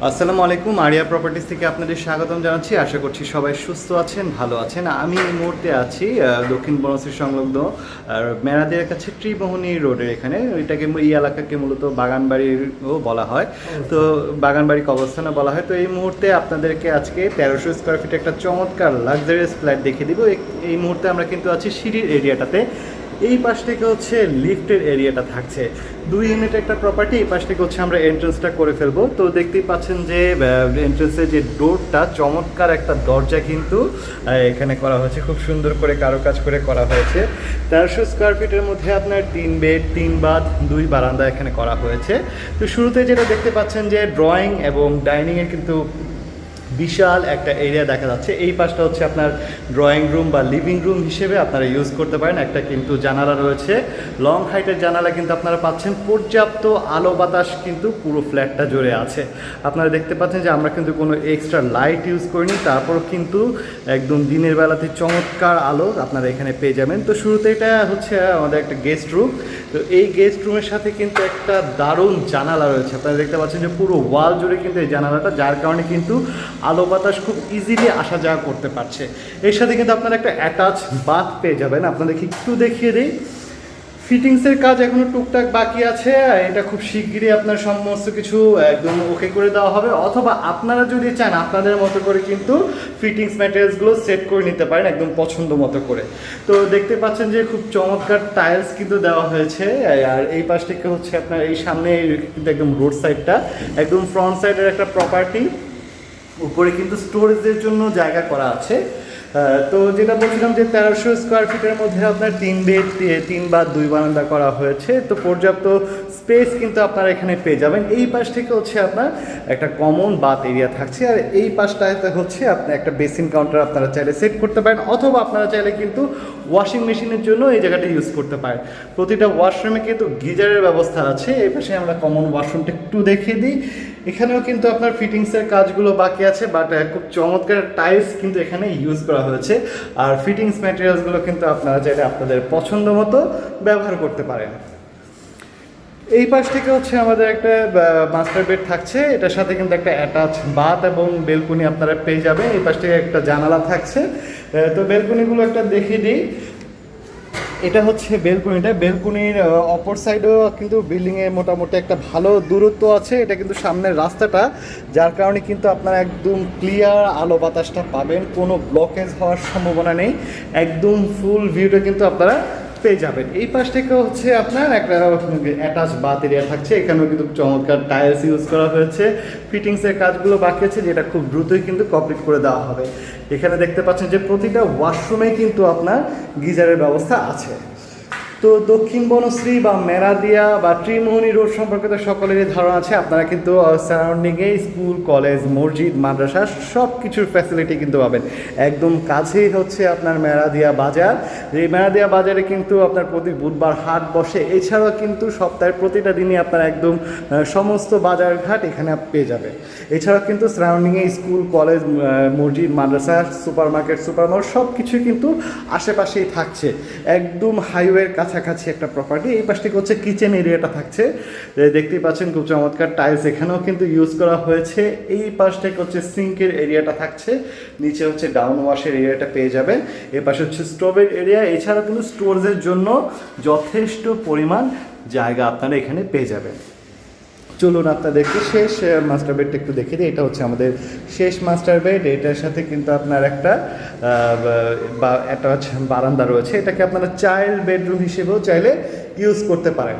আসসালামু আলাইকুম। Area properties থেকে আপনাদের স্বাগতম জানাচ্ছি। আশা করছি সবাই সুস্থ আছেন, ভালো আছেন। আমি এই মুহূর্তে আছি দক্ষিণ বনশ্রী সংলগ্ন মেরাদিয়ার কাছে ত্রিমোহনী রোডের এখানে। এটাকে এই এলাকাকে মূলত বাগানবাড়িও বলা হয়, তো বাগানবাড়ি কবরস্থানও বলা হয়। তো এই মুহূর্তে আপনাদেরকে আজকে 1300 স্কোয়ার ফিট একটা চমৎকার লাক্সারিয়াস ফ্ল্যাট দেখিয়ে দিব। এই মুহূর্তে আমরা কিন্তু আছি সিঁড়ির এরিয়াটাতে। এই পাশ থেকে হচ্ছে লিফটের এরিয়াটা থাকছে। 2 ইউনিট একটা প্রপার্টি। এই পাশ থেকে হচ্ছে আমরা এন্ট্রান্সটা করে ফেলবো। তো দেখতেই পাচ্ছেন যে এন্ট্রান্সের যে ডোরটা, চমৎকার একটা দরজা কিন্তু এখানে করা হয়েছে, খুব সুন্দর করে কারুকাজ করে করা হয়েছে। 1300 স্কোয়ার ফিটের মধ্যে আপনার 3 বেড 3 বাথ 2 বারান্দা এখানে করা হয়েছে। তো শুরুতে যেটা দেখতে পাচ্ছেন যে ড্রয়িং এবং ডাইনিংয়ের কিন্তু বিশাল একটা এরিয়া দেখা যাচ্ছে। এই পাশটা হচ্ছে আপনার ড্রয়িং রুম বা লিভিং রুম হিসেবে আপনারা ইউজ করতে পারেন। একটা কিন্তু জানালা রয়েছে, লং হাইটের জানালা কিন্তু আপনারা পাচ্ছেন। পর্যাপ্ত আলো বাতাস কিন্তু পুরো ফ্ল্যাটটা জুড়ে আছে। আপনারা দেখতে পাচ্ছেন যে আমরা কিন্তু কোনো এক্সট্রা লাইট ইউজ করিনি, তারপরও কিন্তু একদম দিনের বেলাতে চমৎকার আলো আপনারা এখানে পেয়ে যাবেন। তো শুরুতে এটা হচ্ছে আমাদের একটা গেস্ট রুম। তো এই গেস্ট রুমের সাথে কিন্তু একটা দারুণ জানালা রয়েছে। আপনারা দেখতে পাচ্ছেন যে পুরো ওয়াল জুড়ে কিন্তু এই জানালাটা, যার কারণে কিন্তু আলো বাতাস খুব ইজিলি আসা যাওয়া করতে পারছে। এর সাথে কিন্তু আপনারা একটা অ্যাটাচ বাথ পেয়ে যাবেন। আপনাদেরকে একটু দেখিয়ে দিই, ফিটিংসের কাজ এখনও টুকটাক বাকি আছে। এটা খুব শিগগিরই আপনার সমস্ত কিছু একদম ওকে করে দেওয়া হবে, অথবা আপনারা যদি চান আপনাদের মতো করে কিন্তু ফিটিংস ম্যাটেরিয়ালসগুলো সেট করে নিতে পারেন একদম পছন্দ মতো করে। তো দেখতে পাচ্ছেন যে খুব চমৎকার টাইলস কিন্তু দেওয়া হয়েছে। আর এই পাশ থেকে হচ্ছে আপনার এই সামনে কিন্তু একদম রোড সাইডটা, একদম ফ্রন্ট সাইডের একটা প্রপার্টি। উপরে কিন্তু স্টোরেজের জন্য জায়গা করা আছে। তো যেটা বলছিলাম যে 1300 স্কোয়ার ফিটের মধ্যে আপনার 3 বেড 3 বাথ 2 বারান্দা করা হয়েছে। তো পর্যাপ্ত স্পেস কিন্তু আপনারা এখানে পেয়ে যাবেন। এই পাশ থেকে হচ্ছে আপনার একটা কমন বাথ এরিয়া থাকছে, আর এই পাশটাতে হচ্ছে আপনার একটা বেসিন কাউন্টার আপনারা চাইলে সেট করতে পারেন, অথবা আপনারা চাইলে কিন্তু ওয়াশিং মেশিনের জন্য এই জায়গাটা ইউজ করতে পারেন। প্রতিটা ওয়াশরুমে কিন্তু গিজারের ব্যবস্থা আছে। এই পাশে আমরা কমন ওয়াশরুমটা একটু দেখিয়ে দিই। এখানেও কিন্তু আপনার ফিটিংসের কাজগুলো বাকি আছে, বাট খুব চমৎকার টাইলস কিন্তু এখানে ইউজ করা হয়েছে। আর ফিটিংস ম্যাটেরিয়ালসগুলো কিন্তু আপনারা চাইলে আপনাদের পছন্দ মতো ব্যবহার করতে পারেন। এই পাশ থেকে হচ্ছে আমাদের একটা মাস্টার বেড থাকছে। এটার সাথে কিন্তু একটা অ্যাটাচ বাথ এবং বেলকনি আপনারা পেয়ে যাবেন। এই পাশ থেকে একটা জানালা থাকছে। তো বেলকনিগুলো একটা দেখিয়ে দিই। এটা হচ্ছে বেলকনির অপর সাইডেও কিন্তু বিল্ডিংয়ের মোটামুটি একটা ভালো দূরত্ব আছে। এটা কিন্তু সামনের রাস্তাটা, যার কারণে কিন্তু আপনারা একদম ক্লিয়ার আলো বাতাসটা পাবেন, কোনো ব্লকেজ হওয়ার সম্ভাবনা নেই। একদম ফুল ভিউটা কিন্তু আপনারা পেয়ে যাবেন। এই পাশ থেকে হচ্ছে আপনার একটা অ্যাটাচ বাথ এরিয়া থাকছে। এখানেও কিন্তু চমৎকার টাইলস ইউজ করা হয়েছে। ফিটিংসের কাজগুলো বাকি আছে, যেটা খুব দ্রুতই কিন্তু কমপ্লিট করে দেওয়া হবে। এখানে দেখতে পাচ্ছেন যে প্রতিটা ওয়াশরুমে কিন্তু আপনার গিজারের ব্যবস্থা আছে। তো দক্ষিণ বনশ্রী বা মেরাদিয়া বা ত্রিমোহনী রোড সম্পর্কে তো সকলেরই ধারণা আছে। আপনারা কিন্তু সারাউন্ডিংয়ে স্কুল, কলেজ, মসজিদ, মাদ্রাসা সব কিছুর ফ্যাসিলিটি কিন্তু পাবেন। একদম কাছেই হচ্ছে আপনার মেরাদিয়া বাজার। এই মেরাদিয়া বাজারে কিন্তু আপনার প্রতি বুধবার হাট বসে। এছাড়াও কিন্তু সপ্তাহের প্রতিটা দিনই আপনার একদম সমস্ত বাজারঘাট এখানে পেয়ে যাবেন। এছাড়াও কিন্তু সারাউন্ডিংয়ে স্কুল, কলেজ, মসজিদ, মাদ্রাসা, সুপারমার্কেট, সুপারমল সব কিছুই কিন্তু আশেপাশেই থাকছে। একদম হাইওয়ের কাছাকাছি একটা প্রপার্টি। এই পাশ থেকে হচ্ছে কিচেন এরিয়াটা থাকছে। দেখতেই পাচ্ছেন খুব চমৎকার টাইলস এখানেও কিন্তু ইউজ করা হয়েছে। এই পাশ থেকে হচ্ছে সিঙ্কের এরিয়াটা থাকছে। নিচে হচ্ছে ডাউন ওয়াশের এরিয়াটা পেয়ে যাবেন। এই পাশে হচ্ছে স্টোভের এরিয়া। এছাড়াও কিন্তু স্টোরেজের জন্য যথেষ্ট পরিমাণ জায়গা আপনারা এখানে পেয়ে যাবেন। চলুন আপনাদেরকে শেষ মাস্টার বেডটা একটু দেখে দিই। এটা হচ্ছে আমাদের শেষ মাস্টার বেড। এটার সাথে কিন্তু আপনার একটা অ্যাটাচ বারান্দা রয়েছে। এটাকে আপনারা চাইল্ড বেডরুম হিসেবেও চাইলে ইউজ করতে পারেন।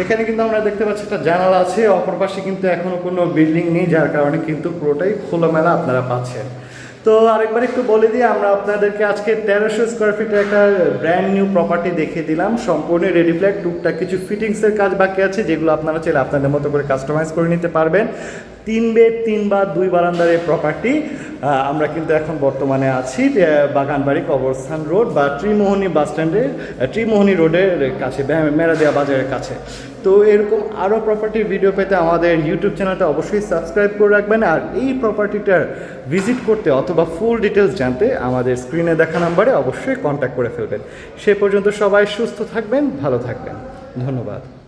এখানে কিন্তু আমরা দেখতে পাচ্ছি একটা জানালা আছে। অপর পাশে কিন্তু এখনও কোনো বিল্ডিং নেই, যার কারণে কিন্তু পুরোটাই খোলামেলা আপনারা পাচ্ছেন। তো আরেকবার একটু বলে দিই, আমরা আপনাদেরকে আজকে 1300 স্কোয়ার ফিটের একটা ব্র্যান্ড নিউ প্রপার্টি দেখিয়ে দিলাম। সম্পূর্ণ রেডি ফ্ল্যাট, টুকটাক কিছু ফিটিংসের কাজ বাকি আছে, যেগুলো আপনারা চাইলে আপনাদের মতো করে কাস্টমাইজ করে নিতে পারবেন। 3 বেড 3 বাথ 2 বারান্দার এই প্রপার্টি। আমরা কিন্তু এখন বর্তমানে আছি বাগানবাড়ি কবরস্থান রোড বা ত্রিমোহনী বাস স্ট্যান্ডের ত্রিমোহনী রোডের কাছে, মেরাদিয়া বাজারের কাছে। তো এরকম আরও প্রপার্টির ভিডিও পেতে আমাদের ইউটিউব চ্যানেলটা অবশ্যই সাবস্ক্রাইব করে রাখবেন। আর এই প্রপার্টিটার ভিজিট করতে অথবা ফুল ডিটেলস জানতে আমাদের স্ক্রিনে দেখা নাম্বারে অবশ্যই কন্ট্যাক্ট করে ফেলবেন। সে পর্যন্ত সবাই সুস্থ থাকবেন, ভালো থাকবেন। ধন্যবাদ।